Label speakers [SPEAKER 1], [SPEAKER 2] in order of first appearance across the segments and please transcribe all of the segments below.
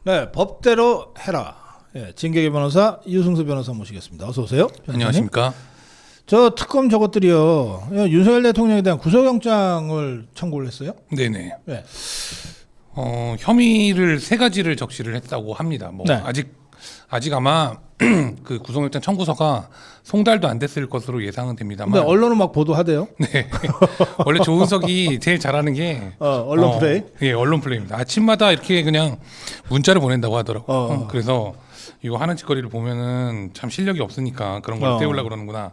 [SPEAKER 1] 네, 법대로 해라. 예, 진격의 변호사 이승수 변호사 모시겠습니다. 어서 오세요. 변호사님.
[SPEAKER 2] 안녕하십니까.
[SPEAKER 1] 저 특검 저것들이요. 윤석열 대통령에 대한 구속영장을 청구를 했어요.
[SPEAKER 2] 네네.
[SPEAKER 1] 네.
[SPEAKER 2] 혐의를 세 가지를 적시를 했다고 합니다. 뭐
[SPEAKER 1] 네.
[SPEAKER 2] 아직 아마 그 구속영장 청구서가 송달도 안 됐을 것으로 예상은
[SPEAKER 1] 근데
[SPEAKER 2] 됩니다만.
[SPEAKER 1] 언론은 막 보도하대요.
[SPEAKER 2] 네. 원래 조은석이 제일 잘하는 게
[SPEAKER 1] 언론 플레이.
[SPEAKER 2] 예, 언론 플레이입니다. 아침마다 이렇게 그냥 문자를 보낸다고 하더라고요.
[SPEAKER 1] 어.
[SPEAKER 2] 그래서 이거 하는 짓거리를 보면은 참 실력이 없으니까 그런 걸 떼우려고 그러는구나.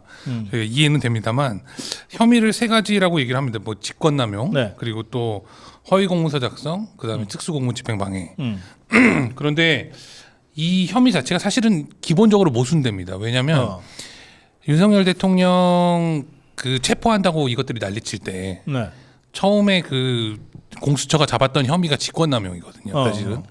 [SPEAKER 2] 이해는 됩니다만 혐의를 세 가지라고 얘기를 합니다. 뭐 직권남용,
[SPEAKER 1] 네.
[SPEAKER 2] 그리고 또 허위공문서 작성, 그다음에 특수공무집행방해. 그런데 이 혐의 자체가 사실은 기본적으로 모순됩니다. 왜냐하면 윤석열 대통령 그 체포한다고 이것들이 난리칠 때
[SPEAKER 1] 네.
[SPEAKER 2] 처음에 그 공수처가 잡았던 혐의가 직권남용이거든요.
[SPEAKER 1] 어.
[SPEAKER 2] 사실은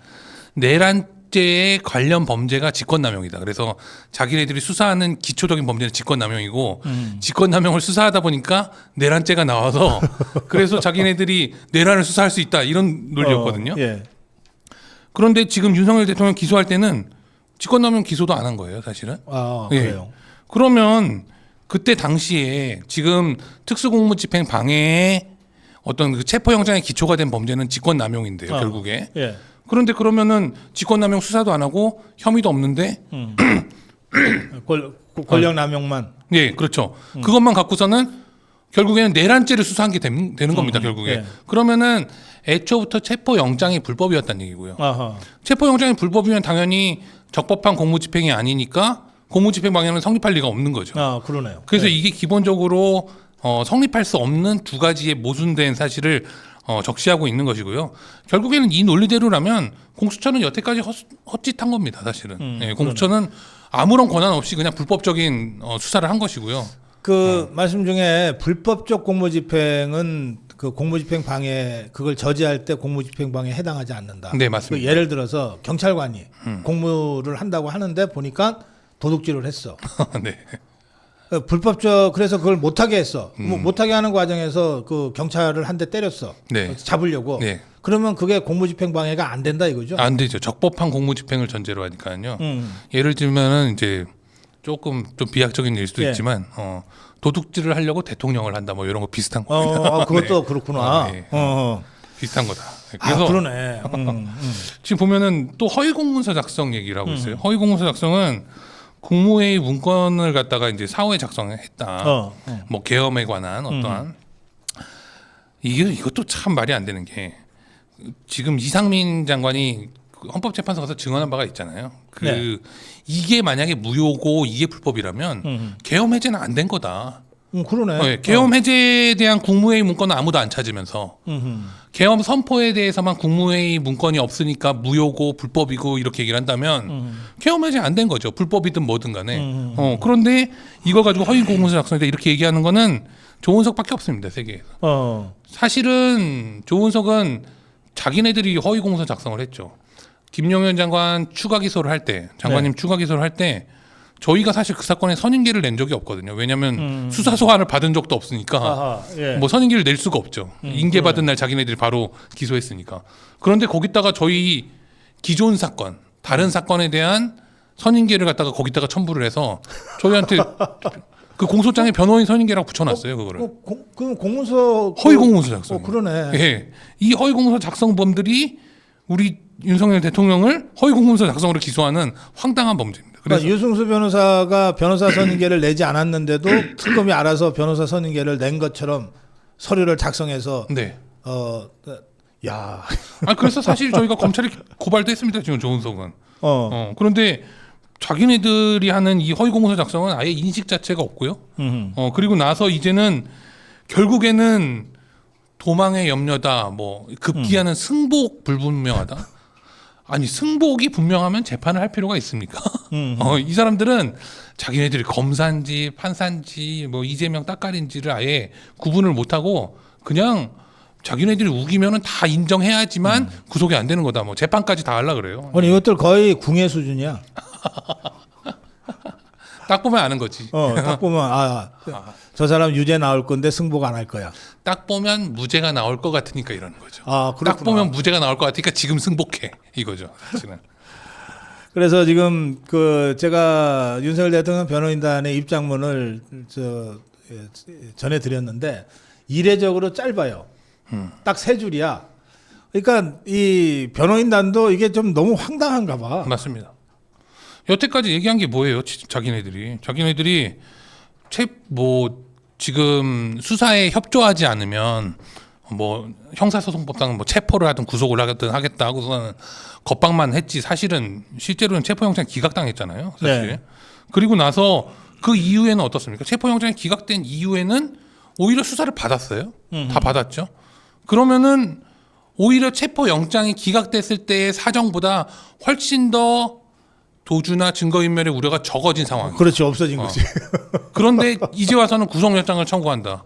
[SPEAKER 2] 내란죄에 관련 범죄가 직권남용이다. 그래서 자기네들이 수사하는 기초적인 범죄는 직권남용이고 직권남용을 수사하다 보니까 내란죄가 나와서 그래서 자기네들이 내란을 수사할 수 있다 이런 논리였거든요.
[SPEAKER 1] 예.
[SPEAKER 2] 그런데 지금 윤석열 대통령 기소할 때는 직권남용 기소도 안 한 거예요, 사실은.
[SPEAKER 1] 아,
[SPEAKER 2] 예.
[SPEAKER 1] 그래요.
[SPEAKER 2] 그러면 그때 당시에 지금 특수공무집행 방해에 어떤 그 체포영장의 기초가 된 범죄는 직권남용인데요, 결국에.
[SPEAKER 1] 예.
[SPEAKER 2] 그런데 그러면은 직권남용 수사도 안 하고 혐의도 없는데,
[SPEAKER 1] 권력 남용만.
[SPEAKER 2] 예, 그렇죠. 그것만 갖고서는 결국에는 내란죄를 수사한 게 되는 겁니다, 결국에.
[SPEAKER 1] 예.
[SPEAKER 2] 그러면은 애초부터 체포영장이 불법이었다는 얘기고요.
[SPEAKER 1] 아하.
[SPEAKER 2] 체포영장이 불법이면 당연히 적법한 공무집행이 아니니까 공무집행 방해는 성립할 리가 없는 거죠.
[SPEAKER 1] 아, 그러네요.
[SPEAKER 2] 그래서
[SPEAKER 1] 예.
[SPEAKER 2] 이게 기본적으로 성립할 수 없는 두 가지의 모순된 사실을 적시하고 있는 것이고요. 결국에는 이 논리대로라면 공수처는 여태까지 헛짓한 겁니다. 사실은. 예, 공수처는 아무런 권한 없이 그냥 불법적인 수사를 한 것이고요.
[SPEAKER 1] 그 말씀 중에 불법적 공무집행은 그 공무집행 방해 그걸 저지할 때 공무집행 방해에 해당하지 않는다.
[SPEAKER 2] 네, 맞습니다.
[SPEAKER 1] 그 예를 들어서 경찰관이 공무를 한다고 하는데 보니까 도둑질을 했어.
[SPEAKER 2] 네.
[SPEAKER 1] 불법적 그래서 그걸 못하게 했어. 뭐 못하게 하는 과정에서 그 경찰을 한 대 때렸어.
[SPEAKER 2] 네.
[SPEAKER 1] 잡으려고.
[SPEAKER 2] 네.
[SPEAKER 1] 그러면 그게 공무집행 방해가 안 된다 이거죠?
[SPEAKER 2] 안 되죠. 적법한 공무집행을 전제로 하니까요. 예를 들면은 이제 조금 좀 비약적인 일 수도
[SPEAKER 1] 예.
[SPEAKER 2] 있지만 도둑질을 하려고 대통령을 한다 뭐 이런 거 비슷한 겁니다.
[SPEAKER 1] 그것도
[SPEAKER 2] 네.
[SPEAKER 1] 그렇구나.
[SPEAKER 2] 네. 비슷한 거다.
[SPEAKER 1] 아,
[SPEAKER 2] 그래서
[SPEAKER 1] 그러네.
[SPEAKER 2] 지금 보면은 또 허위공문서 작성 얘기를 하고 있어요. 허위공문서 작성은 국무회의 문건을 갖다가 이제 사후에 작성했다. 뭐 계엄에 관한 어떠한 이것도 참 말이 안 되는 게 지금 이상민 장관이 헌법재판소 가서 증언한 바가 있잖아요.
[SPEAKER 1] 네.
[SPEAKER 2] 이게 만약에 무효고 이게 불법이라면 계엄 해제는 안 된 거다.
[SPEAKER 1] 그러네.
[SPEAKER 2] 네, 계엄 해제에 대한 국무회의 문건은 아무도 안 찾으면서 계엄 선포에 대해서만 국무회의 문건이 없으니까 무효고 불법이고 이렇게 얘기를 한다면 계엄 해제 안 된 거죠. 불법이든 뭐든 간에. 그런데 이걸 가지고 허위 공문서 작성이다 이렇게 얘기하는 거는 조은석밖에 없습니다. 세계에서. 사실은 조은석은 자기네들이 허위 공문서 작성을 했죠. 김용현 장관 추가 기소를 할 때, 장관님 추가 기소를 할 때 저희가 사실 그 사건에 선임계를 낸 적이 없거든요. 왜냐하면 수사 소환을 받은 적도 없으니까
[SPEAKER 1] 아하, 예.
[SPEAKER 2] 뭐 선임계를 낼 수가 없죠. 인계 받은 날 자기네들이 바로 기소했으니까. 그런데 거기다가 저희 기존 사건, 다른 사건에 대한 선임계를 갖다가 거기다가 첨부를 해서 저희한테 그 공소장에 변호인 선임계라고 붙여놨어요. 그거를.
[SPEAKER 1] 그럼 공문서
[SPEAKER 2] 허위 공문서 작성.
[SPEAKER 1] 그러네.
[SPEAKER 2] 예, 이 허위 공문서 작성범들이 우리 윤석열 대통령을 허위 공문서 작성으로 기소하는 황당한 범죄입니다. 그래서
[SPEAKER 1] 그러니까 유승수 변호사가 변호사 선임계를 내지 않았는데도 특검이 알아서 변호사 선임계를 낸 것처럼 서류를 작성해서
[SPEAKER 2] 네.
[SPEAKER 1] 야.
[SPEAKER 2] 그래서 사실 저희가 검찰에 고발도 했습니다. 지금 조은석은. 그런데 자기네들이 하는 이 허위 공문서 작성은 아예 인식 자체가 없고요. 그리고 나서 이제는 결국에는 도망의 염려다, 뭐 급기야는 승복 불분명하다. 아니 승복이 분명하면 재판을 할 필요가 있습니까? 이 사람들은 자기네들이 검사인지 판사인지 뭐 이재명 따까리인지를 아예 구분을 못하고 그냥 자기네들이 우기면은 다 인정해야지만 구속이 안 되는 거다. 뭐 재판까지 다 하려 그래요.
[SPEAKER 1] 아니 이것들 거의 궁예 수준이야.
[SPEAKER 2] 딱 보면 아는 거지.
[SPEAKER 1] 딱 보면 저 사람 유죄 나올 건데 승복 안 할 거야.
[SPEAKER 2] 딱 보면 무죄가 나올 것 같으니까 이러는 거죠.
[SPEAKER 1] 그렇구나.
[SPEAKER 2] 딱 보면 무죄가 나올 것 같으니까 지금 승복해 이거죠. 사실은.
[SPEAKER 1] 그래서 지금 그 제가 윤석열 대통령 변호인단의 입장문을 전해드렸는데 이례적으로 짧아요. 딱 3줄이야. 그러니까 이 변호인단도 이게 좀 너무 황당한가 봐.
[SPEAKER 2] 맞습니다. 여태까지 얘기한 게 뭐예요? 자기네들이 지금 수사에 협조하지 않으면 뭐 형사소송법상 뭐 체포를 하든 구속을 하든 하겠다 하고서는 겁박만 했지 사실은 실제로는 체포영장 기각당했잖아요. 사실.
[SPEAKER 1] 네.
[SPEAKER 2] 그리고 나서 그 이후에는 어떻습니까? 체포영장이 기각된 이후에는 오히려 수사를 받았어요. 다 받았죠. 그러면은 오히려 체포영장이 기각됐을 때의 사정보다 훨씬 더 도주나 증거인멸의 우려가 적어진 상황이에요.
[SPEAKER 1] 그렇지, 없어진 거지.
[SPEAKER 2] 그런데 이제 와서는 구속영장을 청구한다.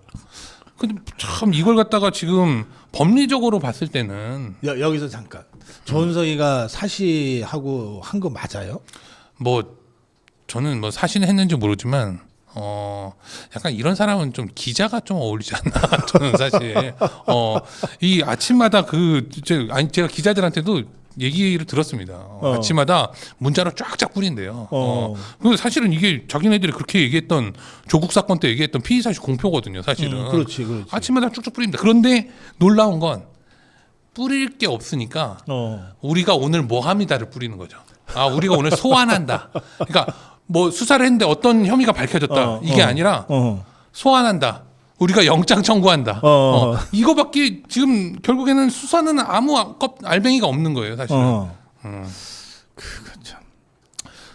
[SPEAKER 2] 근데 참 이걸 갖다가 지금 법리적으로 봤을 때는
[SPEAKER 1] 여기서 잠깐. 조은석이가 사시하고 한 거 맞아요?
[SPEAKER 2] 뭐 저는 뭐 사실은 했는지 모르지만 약간 이런 사람은 좀 기자가 좀 어울리지 않나 저는 사실 이 아침마다 제가 기자들한테도 얘기를 들었습니다. 아침마다 문자로 쫙쫙 뿌린대요. 그 사실은 이게 자기네들이 그렇게 얘기했던 조국 사건 때 얘기했던 피의 사실 공표거든요. 사실은.
[SPEAKER 1] 그렇지.
[SPEAKER 2] 아침마다 쭉쭉 뿌립니다. 그런데 놀라운 건 뿌릴 게 없으니까 우리가 오늘 뭐 합니다를 뿌리는 거죠. 아, 우리가 오늘 소환한다. 그러니까 뭐 수사를 했는데 어떤 혐의가 밝혀졌다. 이게 아니라 소환한다. 우리가 영장 청구한다. 이거밖에 지금 결국에는 수사는 아무 알맹이가 없는 거예요, 사실은.
[SPEAKER 1] 그거 참.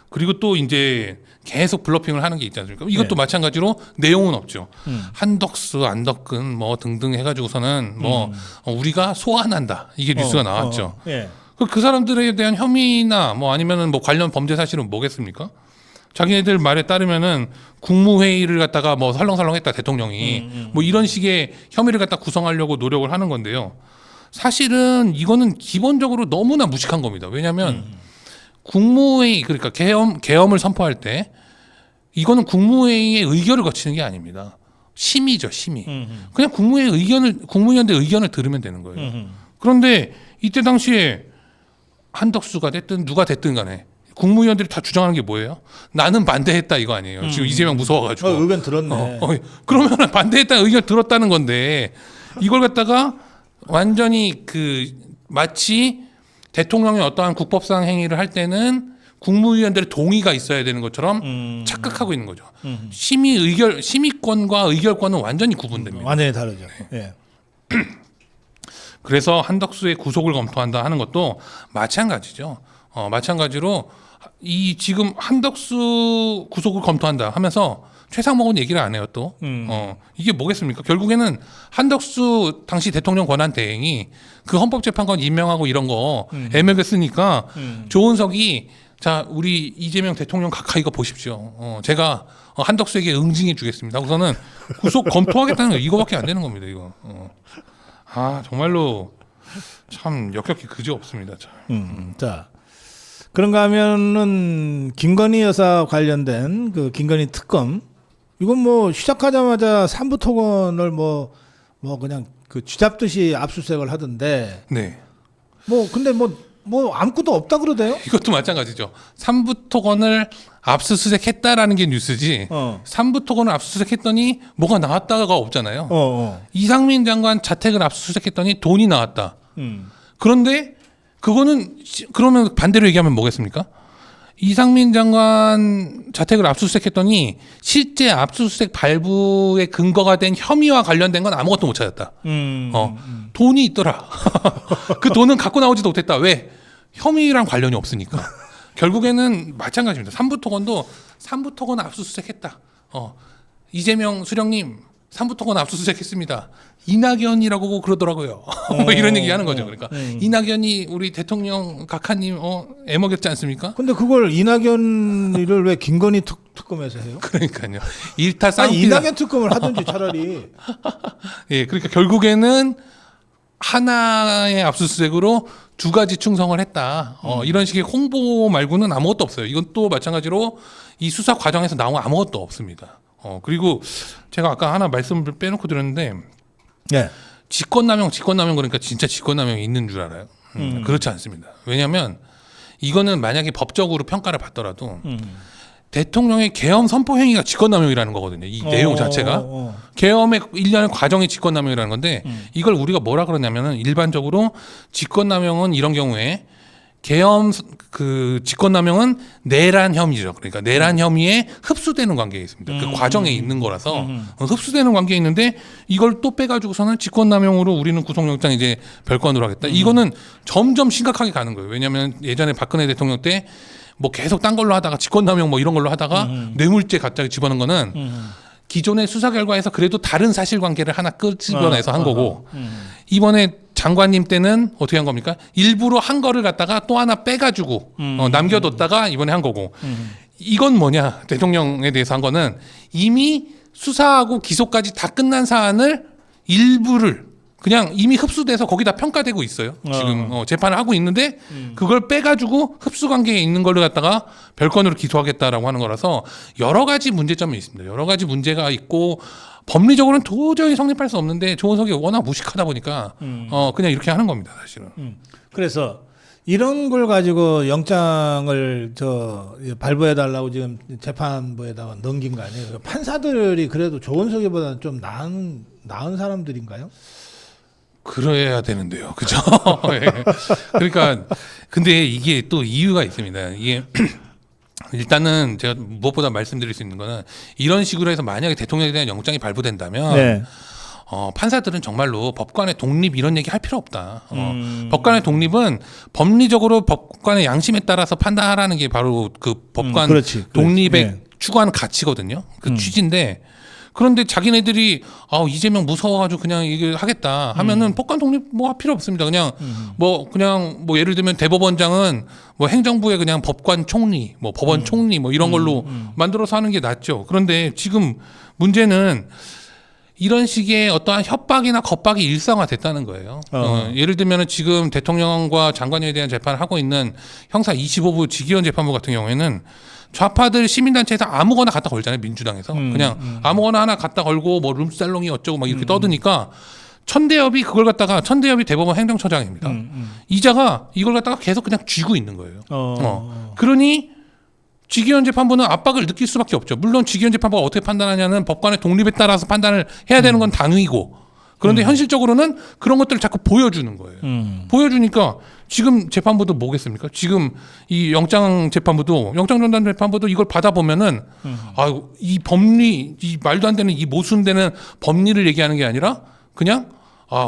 [SPEAKER 2] 그리고 또 이제 계속 블러핑을 하는 게 있지 않습니까? 이것도 마찬가지로 내용은 없죠. 한덕수, 안덕근 뭐 등등 해가지고서는 뭐 우리가 소환한다. 이게 뉴스가 나왔죠. 그 사람들에 대한 혐의나 뭐 아니면은 뭐 관련 범죄 사실은 뭐겠습니까? 자기네들 말에 따르면은 국무회의를 갖다가 뭐 설렁설렁했다 대통령이 뭐 이런 식의 혐의를 갖다 구성하려고 노력을 하는 건데요. 사실은 이거는 기본적으로 너무나 무식한 겁니다. 왜냐하면 국무회의 그러니까 계엄을 선포할 때 이거는 국무회의의 의결을 거치는 게 아닙니다. 심의죠, 심의. 그냥 국무위원들 의견을 들으면 되는 거예요. 그런데 이때 당시에 한덕수가 됐든 누가 됐든 간에 국무위원들이 다 주장하는 게 뭐예요? 나는 반대했다 이거 아니에요. 지금 이재명 무서워가지고.
[SPEAKER 1] 의견 들었네.
[SPEAKER 2] 그러면 반대했다는 의견 들었다는 건데 이걸 갖다가 완전히 마치 대통령이 어떠한 국법상 행위를 할 때는 국무위원들의 동의가 있어야 되는 것처럼 착각하고 있는 거죠. 심의권과 의결권은 완전히 구분됩니다.
[SPEAKER 1] 완전히 다르죠. 예.
[SPEAKER 2] 그래서 한덕수의 구속을 검토한다 하는 것도 마찬가지죠. 마찬가지로 이 지금 한덕수 구속을 검토한다 하면서 최상목은 얘기를 안 해요 또. 이게 뭐겠습니까? 결국에는 한덕수 당시 대통령 권한 대행이 그 헌법재판관 임명하고 이런 거 애매하게 쓰니까 조은석이 자 우리 이재명 대통령 가까이 거 보십시오. 제가 한덕수에게 응징해 주겠습니다. 우선은 구속 검토하겠다는 거 이거밖에 안 되는 겁니다. 이거. 아 정말로 참 역겹게 그지 없습니다.
[SPEAKER 1] 자 그런가 하면은 김건희 여사 관련된 그 김건희 특검 이건 뭐 시작하자마자 삼부토건을 뭐 그냥 그 쥐잡듯이 압수수색을 하던데.
[SPEAKER 2] 네.
[SPEAKER 1] 근데 뭐 아무것도 없다 그러대요?
[SPEAKER 2] 이것도 마찬가지죠. 삼부토건을 압수수색했다라는 게 뉴스지. 삼부토건을 압수수색했더니 뭐가 나왔다가 없잖아요. 이상민 장관 자택을 압수수색했더니 돈이 나왔다. 그런데 그러면 반대로 얘기하면 뭐겠습니까? 이상민 장관 자택을 압수수색했더니 실제 압수수색 발부의 근거가 된 혐의와 관련된 건 아무것도 못 찾았다. 돈이 있더라. 그 돈은 갖고 나오지도 못했다. 왜? 혐의랑 관련이 없으니까. 결국에는 마찬가지입니다. 삼부토건 압수수색했다. 이재명 수령님 삼부토건 압수수색했습니다. 이낙연이라고 그러더라고요. 뭐 이런 얘기 하는 거죠. 그러니까 이낙연이 우리 대통령 각하님 애먹였지 않습니까?
[SPEAKER 1] 근데 그걸 이낙연을 왜 김건희 특검에서 해요?
[SPEAKER 2] 그러니까요. 일타 쌍피다.
[SPEAKER 1] 이낙연 특검을 하든지 차라리.
[SPEAKER 2] 예, 그러니까 결국에는 하나의 압수수색으로 두 가지 충성을 했다. 이런 식의 홍보 말고는 아무것도 없어요. 이건 또 마찬가지로 이 수사 과정에서 나온 아무것도 없습니다. 그리고 제가 아까 하나 말씀을 빼놓고 드렸는데
[SPEAKER 1] 네.
[SPEAKER 2] 직권남용 그러니까 진짜 직권남용이 있는 줄 알아요. 그렇지 않습니다. 왜냐하면 이거는 만약에 법적으로 평가를 받더라도 대통령의 계엄 선포 행위가 직권남용이라는 거거든요. 이 내용 자체가 계엄의 일련의 과정이 직권남용이라는 건데 이걸 우리가 뭐라 그러냐면은 일반적으로 직권남용은 이런 경우에 계엄 그 직권남용은 내란 혐의죠. 그러니까 내란 혐의에 흡수되는 관계에 있습니다. 그 과정에 있는 거라서 흡수되는 관계에 있는데 이걸 또 빼가지고서는 직권남용으로 우리는 구속영장 이제 별건으로 하겠다. 이거는 점점 심각하게 가는 거예요. 왜냐하면 예전에 박근혜 대통령 때 뭐 계속 딴 걸로 하다가 직권남용 뭐 이런 걸로 하다가 뇌물죄 갑자기 집어넣은 거는 기존의 수사 결과에서 그래도 다른 사실관계를 하나 끄집어내서 한 거고 이번에 장관님 때는 어떻게 한 겁니까? 일부러 한 거를 갖다가 또 하나 빼가지고 남겨뒀다가 이번에 한 거고 이건 뭐냐 대통령에 대해서 한 거는 이미 수사하고 기소까지 다 끝난 사안을 일부를 그냥 이미 흡수돼서 거기다 평가되고 있어요. 지금 재판을 하고 있는데 그걸 빼가지고 흡수 관계에 있는 걸로 갖다가 별건으로 기소하겠다라고 하는 거라서 여러 가지 문제점이 있습니다. 여러 가지 문제가 있고 법리적으로는 도저히 성립할 수 없는데 조은석이 워낙 무식하다 보니까 그냥 이렇게 하는 겁니다, 사실은.
[SPEAKER 1] 그래서 이런 걸 가지고 영장을 발부해 달라고 지금 재판부에다가 넘긴 거 아니에요? 판사들이 그래도 조은석이보다는 좀 나은 사람들인가요?
[SPEAKER 2] 그래야 되는데요, 그죠? 예. 그러니까 근데 이게 또 이유가 있습니다. 이게 일단은 제가 무엇보다 말씀드릴 수 있는 거는 이런 식으로 해서 만약에 대통령에 대한 영장이 발부된다면
[SPEAKER 1] 네.
[SPEAKER 2] 판사들은 정말로 법관의 독립 이런 얘기 할 필요 없다. 법관의 독립은 법리적으로 법관의 양심에 따라서 판단하라는 게 바로 그 법관 독립에
[SPEAKER 1] 네.
[SPEAKER 2] 추구하는 가치거든요. 그 취지인데 그런데 자기네들이 이재명 무서워가지고 그냥 이게 하겠다 하면은 법관 독립 뭐 할 필요 없습니다. 그냥 그냥 예를 들면 대법원장은 뭐 행정부의 그냥 법관 총리, 뭐 법원 총리 뭐 이런 걸로 만들어서 하는 게 낫죠. 그런데 지금 문제는 이런 식의 어떠한 협박이나 겁박이 일상화됐다는 거예요. 예를 들면은 지금 대통령과 장관에 대한 재판을 하고 있는 형사 25부 지기현 재판부 같은 경우에는 좌파들 시민단체에서 아무거나 갖다 걸잖아요. 민주당에서 그냥 아무거나 하나 갖다 걸고 뭐 룸살롱이 어쩌고 막 이렇게 떠드니까 천대엽이 천대엽이 대법원 행정처장입니다. 이자가 이걸 갖다가 계속 그냥 쥐고 있는 거예요. 그러니 지기현 재판부는 압박을 느낄 수밖에 없죠. 물론 지기현 재판부가 어떻게 판단하냐는 법관의 독립에 따라서 판단을 해야 되는 건 당위고 그런데 현실적으로는 그런 것들을 자꾸 보여주는 거예요. 보여주니까 지금 재판부도 뭐겠습니까? 지금 이 영장전담 재판부도 이걸 받아보면은 이 법리, 이 말도 안 되는 이 모순되는 법리를 얘기하는 게 아니라 그냥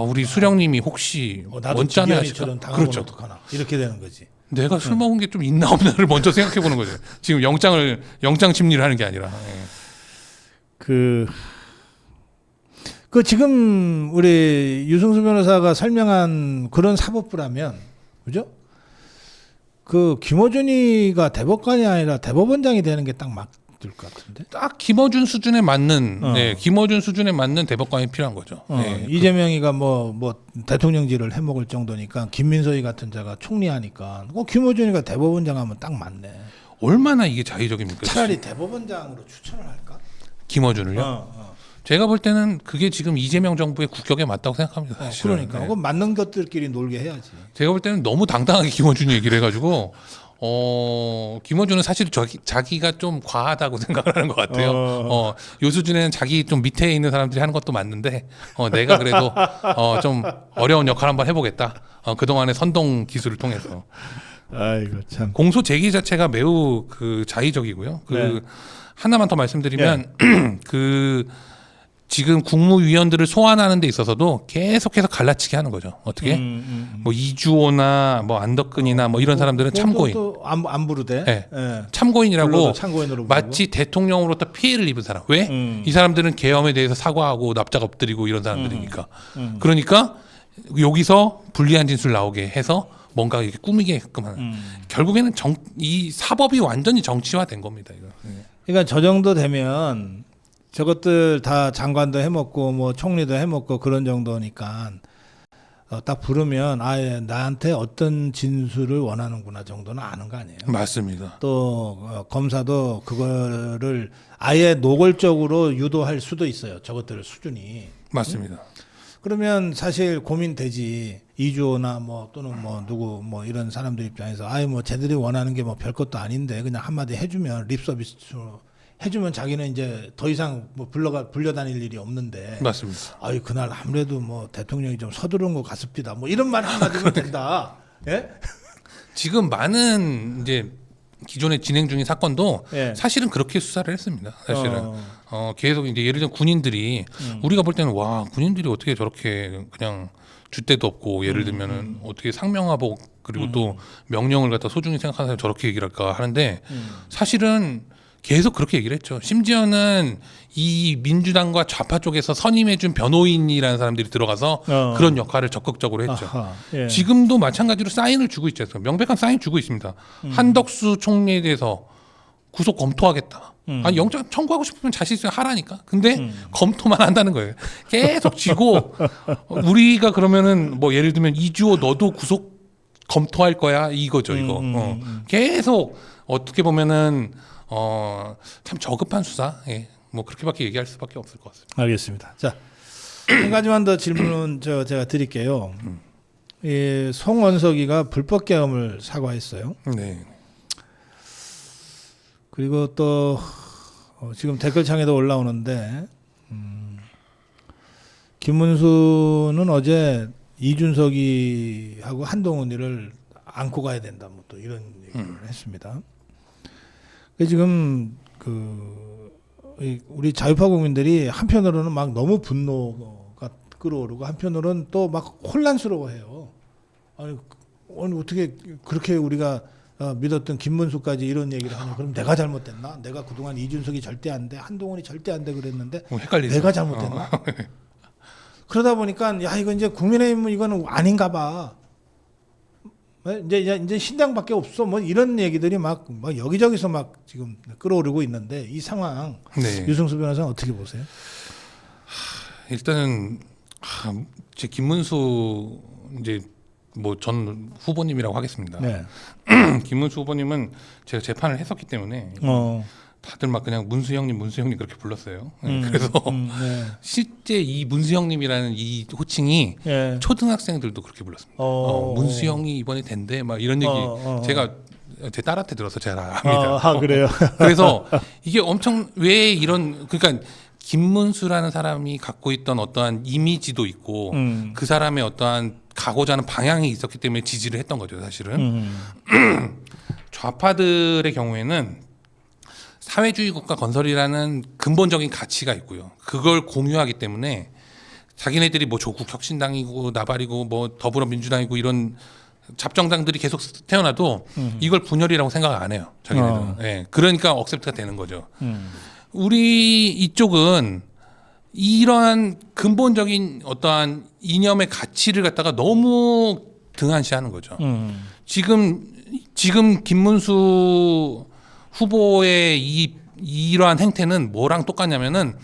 [SPEAKER 2] 우리 수령님이 혹시
[SPEAKER 1] 나도 지기현이처럼 당하면 어떡하나 이렇게 되는 거지.
[SPEAKER 2] 내가 술 먹은 게 좀 있나 없나를 먼저 생각해 보는 거죠. 지금 영장 심리를 하는 게 아니라.
[SPEAKER 1] 그 지금 우리 유승수 변호사가 설명한 그런 사법부라면, 그죠? 그 김어준이가 대법관이 아니라 대법원장이 되는 게 딱 맞을 것 같은데.
[SPEAKER 2] 딱 김어준 수준에 맞는, 김어준 수준에 맞는 대법관이 필요한 거죠.
[SPEAKER 1] 이재명이가 뭐 대통령직을 해먹을 정도니까 김민석이 같은 자가 총리하니까 김어준이가 대법원장 하면 딱 맞네.
[SPEAKER 2] 얼마나 이게 자의적입니까?
[SPEAKER 1] 차라리 대법원장으로 추천을 할까?
[SPEAKER 2] 김어준을요? 제가 볼 때는 그게 지금 이재명 정부의 국격에 맞다고 생각합니다.
[SPEAKER 1] 그러니까 그건 맞는 것들끼리 놀게 해야지.
[SPEAKER 2] 제가 볼 때는 너무 당당하게 김어준이 얘기를 해가지고 김어준은 사실 자기가 좀 과하다고 생각을 하는 것 같아요. 요 수준에는 자기 좀 밑에 있는 사람들이 하는 것도 맞는데 내가 그래도 좀 어려운 역할 한번 해보겠다. 그동안의 선동 기술을 통해서.
[SPEAKER 1] 아이고 참.
[SPEAKER 2] 공소 제기 자체가 매우 그 자의적이고요. 하나만 더 말씀드리면 지금 국무위원들을 소환하는 데 있어서도 계속해서 갈라치기 하는 거죠. 어떻게? 뭐 이주호나 뭐 안덕근이나 뭐 이런 사람들은 참고인.
[SPEAKER 1] 안 부르대.
[SPEAKER 2] 네. 참고인이라고
[SPEAKER 1] 참고인으로
[SPEAKER 2] 마치 대통령으로부터 피해를 입은 사람. 왜? 이 사람들은 계엄에 대해서 사과하고 납작 엎드리고 이런 사람들이니까. 그러니까 여기서 불리한 진술 나오게 해서 뭔가 이렇게 꾸미게끔 하는. 결국에는 이 사법이 완전히 정치화된 겁니다. 이거.
[SPEAKER 1] 그러니까 저 정도 되면 저것들 다 장관도 해먹고 뭐 총리도 해먹고 그런 정도니까 딱 부르면 나한테 어떤 진술을 원하는구나 정도는 아는 거 아니에요.
[SPEAKER 2] 맞습니다.
[SPEAKER 1] 또 검사도 그거를 아예 노골적으로 유도할 수도 있어요. 저것들 수준이.
[SPEAKER 2] 맞습니다.
[SPEAKER 1] 그러면 사실 고민되지. 이주호나 뭐 또는 뭐 누구 뭐 이런 사람들 입장에서 아예 뭐 쟤들이 원하는 게 뭐 별것도 아닌데 그냥 한마디 해주면 립 서비스로 해주면 자기는 이제 더 이상 뭐 불려다닐 일이 없는데.
[SPEAKER 2] 맞습니다.
[SPEAKER 1] 아이 그날 아무래도 뭐 대통령이 좀 서두른 것 같습니다. 뭐 이런 말 한마디면 된다. 예?
[SPEAKER 2] 지금 많은 이제 기존에 진행 중인 사건도
[SPEAKER 1] 예.
[SPEAKER 2] 사실은 그렇게 수사를 했습니다. 사실은 계속 이제 예를 들면 군인들이 우리가 볼 때는 와 군인들이 어떻게 저렇게 그냥 줏대도 없고 예를 들면은 어떻게 상명하복 그리고 또 명령을 갖다 소중히 생각하는 사람이 저렇게 얘기를 할까 하는데 사실은 계속 그렇게 얘기를 했죠. 심지어는 이 민주당과 좌파 쪽에서 선임해준 변호인이라는 사람들이 들어가서 그런 역할을 적극적으로 했죠.
[SPEAKER 1] 아하, 예.
[SPEAKER 2] 지금도 마찬가지로 사인을 주고 있죠. 명백한 사인 주고 있습니다. 한덕수 총리에 대해서 구속 검토하겠다. 아니 영장 청구하고 싶으면 자신 있으면 하라니까. 근데 검토만 한다는 거예요. 계속 쥐고 우리가 그러면은 뭐 예를 들면 이주호 너도 구속 검토할 거야 이거죠. 이거 계속 어떻게 보면은 참 저급한 수사. 예. 뭐 그렇게밖에 얘기할 수밖에 없을 것 같습니다.
[SPEAKER 1] 알겠습니다. 자, 한 가지만 더 질문은 제가 드릴게요. 이 송원석이가 불법 계엄을 사과했어요.
[SPEAKER 2] 네.
[SPEAKER 1] 그리고 또 지금 댓글창에도 올라오는데 김문수는 어제 이준석이하고 한동훈이를 안고 가야 된다. 뭐 또 이런 얘기를 했습니다. 지금 우리 자유파 국민들이 한편으로는 막 너무 분노가 끌어오르고 한편으로는 또 막 혼란스러워해요. 아니 어떻게 그렇게 우리가 믿었던 김문수까지 이런 얘기를 하냐? 그럼 내가 잘못됐나? 내가 그동안 이준석이 절대 안 돼, 한동훈이 절대 안 돼 그랬는데
[SPEAKER 2] 헷갈리죠.
[SPEAKER 1] 내가 잘못됐나? 그러다 보니까 야 이거 이제 국민의힘은 이거는 아닌가 봐. 이제 신당밖에 없어. 뭐 이런 얘기들이 막 여기저기서 막 지금 끌어오르고 있는데 이 상황
[SPEAKER 2] 네.
[SPEAKER 1] 유승수 변호사는 어떻게 보세요?
[SPEAKER 2] 일단은 제 김문수 이제 뭐 전 후보님이라고 하겠습니다.
[SPEAKER 1] 네.
[SPEAKER 2] 김문수 후보님은 제가 재판을 했었기 때문에 다들 막 그냥 문수 형님 그렇게 불렀어요. 그래서
[SPEAKER 1] 네.
[SPEAKER 2] 실제 이 문수 형님이라는 이 호칭이
[SPEAKER 1] 예.
[SPEAKER 2] 초등학생들도 그렇게 불렀습니다. 문수 형이 이번에 된대 막 이런 얘기 제가 제 딸한테 들어서 제가 압니다.
[SPEAKER 1] 그래요.
[SPEAKER 2] 그래서 이게 엄청 왜 이런 그러니까 김문수라는 사람이 갖고 있던 어떠한 이미지도 있고 그 사람의 어떠한 가고자 하는 방향이 있었기 때문에 지지를 했던 거죠, 사실은. 좌파들의 경우에는 사회주의 국가 건설이라는 근본적인 가치가 있고요. 그걸 공유하기 때문에 자기네들이 뭐 조국혁신당이고 나발이고 뭐 더불어민주당이고 이런 잡정당들이 계속 태어나도 이걸 분열이라고 생각 안 해요. 자기네들은. 예, 그러니까 억셉트가 되는 거죠. 우리 이쪽은 이러한 근본적인 어떠한 이념의 가치를 갖다가 너무 등한시하는 거죠. 지금 김문수 후보의 이러한 행태는 뭐랑 똑같냐면은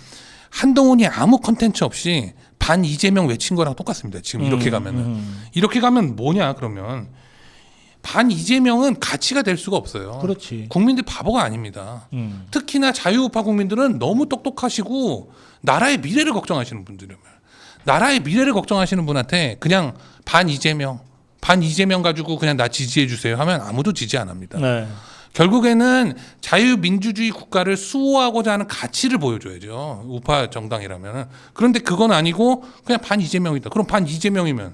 [SPEAKER 2] 한동훈이 아무 컨텐츠 없이 반 이재명 외친 거랑 똑같습니다. 지금 이렇게 가면은 이렇게 가면 뭐냐 그러면 반 이재명은 가치가 될 수가 없어요.
[SPEAKER 1] 그렇지.
[SPEAKER 2] 국민들 바보가 아닙니다. 특히나 자유우파 국민들은 너무 똑똑하시고 나라의 미래를 걱정하시는 분들이면 나라의 미래를 걱정하시는 분한테 그냥 반 이재명 가지고 그냥 나 지지해 주세요 하면 아무도 지지 안 합니다.
[SPEAKER 1] 네.
[SPEAKER 2] 결국에는 자유민주주의 국가를 수호하고자 하는 가치를 보여줘야죠. 우파 정당이라면. 그런데 그건 아니고 그냥 반 이재명이다. 그럼 반 이재명이면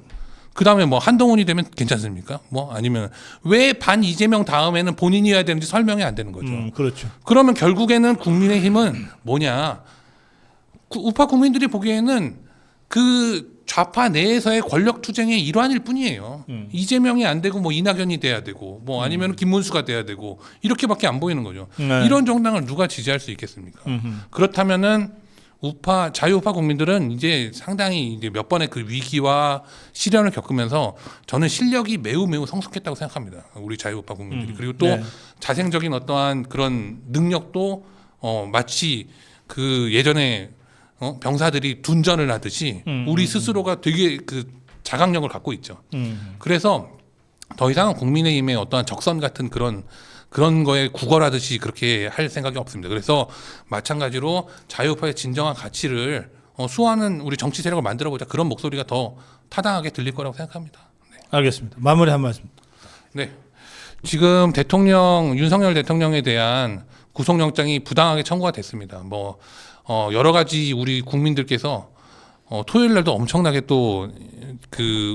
[SPEAKER 2] 그 다음에 뭐 한동훈이 되면 괜찮습니까? 뭐 아니면 왜 반 이재명 다음에는 본인이어야 되는지 설명이 안 되는 거죠.
[SPEAKER 1] 그렇죠.
[SPEAKER 2] 그러면 결국에는 국민의힘은 뭐냐? 우파 국민들이 보기에는 그 좌파 내에서의 권력 투쟁의 일환일 뿐이에요. 이재명이 안 되고 뭐 이낙연이 돼야 되고 뭐 아니면 김문수가 돼야 되고 이렇게밖에 안 보이는 거죠.
[SPEAKER 1] 네.
[SPEAKER 2] 이런 정당을 누가 지지할 수 있겠습니까? 그렇다면은 자유우파 국민들은 이제 상당히 이제 몇 번의 그 위기와 시련을 겪으면서 저는 실력이 매우 성숙했다고 생각합니다. 우리 자유우파 국민들이. 그리고 또
[SPEAKER 1] 네.
[SPEAKER 2] 자생적인 어떠한 그런 능력도 마치 그 예전에 병사들이 둔전을 하듯이 우리 스스로가 되게 그 자각력을 갖고 있죠. 그래서 더 이상은 국민의힘의 어떠한 적선 같은 그런 거에 구걸하듯이 그렇게 할 생각이 없습니다. 그래서 마찬가지로 자유파의 진정한 가치를 수호하는 우리 정치 세력을 만들어보자 그런 목소리가 더 타당하게 들릴 거라고 생각합니다. 네.
[SPEAKER 1] 알겠습니다. 마무리 한 말씀.
[SPEAKER 2] 네. 지금 윤석열 대통령에 대한 구속영장이 부당하게 청구가 됐습니다. 여러 가지 우리 국민들께서 토요일 날도 엄청나게 또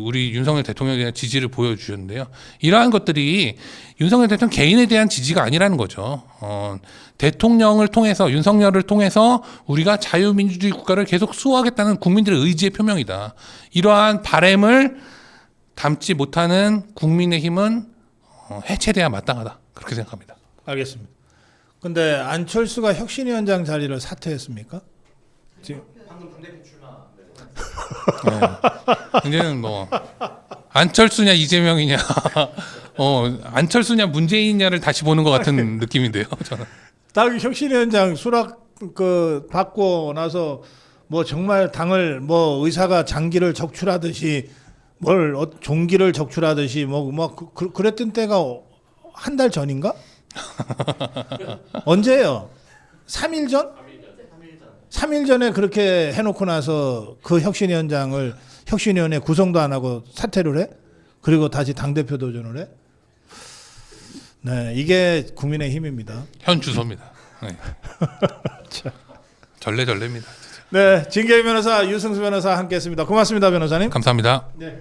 [SPEAKER 2] 우리 윤석열 대통령에 대한 지지를 보여주셨는데요. 이러한 것들이 윤석열 대통령 개인에 대한 지지가 아니라는 거죠. 대통령을 통해서 윤석열을 통해서 우리가 자유민주주의 국가를 계속 수호하겠다는 국민들의 의지의 표명이다. 이러한 바람을 담지 못하는 국민의힘은 해체돼야 마땅하다. 그렇게 생각합니다.
[SPEAKER 1] 알겠습니다. 근데 안철수가 혁신위원장 자리를 사퇴했습니까? 지금
[SPEAKER 3] 방금 당대표 출마.
[SPEAKER 2] 네. 이제는 안철수냐 이재명이냐, 안철수냐 문재인이냐를 다시 보는 것 같은 느낌인데요. 저는.
[SPEAKER 1] 딱 혁신위원장 수락 받고 나서 정말 당을 의사가 장기를 적출하듯이 종기를 적출하듯이 그랬던 때가 한 달 전인가? 언제예요? 3일 전? 3일 전에 그렇게 해놓고 나서 그 혁신위원회 구성도 안 하고 사퇴를 해? 그리고 다시 당대표 도전을 해? 네, 이게 국민의힘입니다.
[SPEAKER 2] 현 주소입니다. 네. 절레절레입니다.
[SPEAKER 1] 네, 진계희 변호사, 유승수 변호사 함께했습니다. 고맙습니다, 변호사님.
[SPEAKER 2] 감사합니다.
[SPEAKER 1] 네.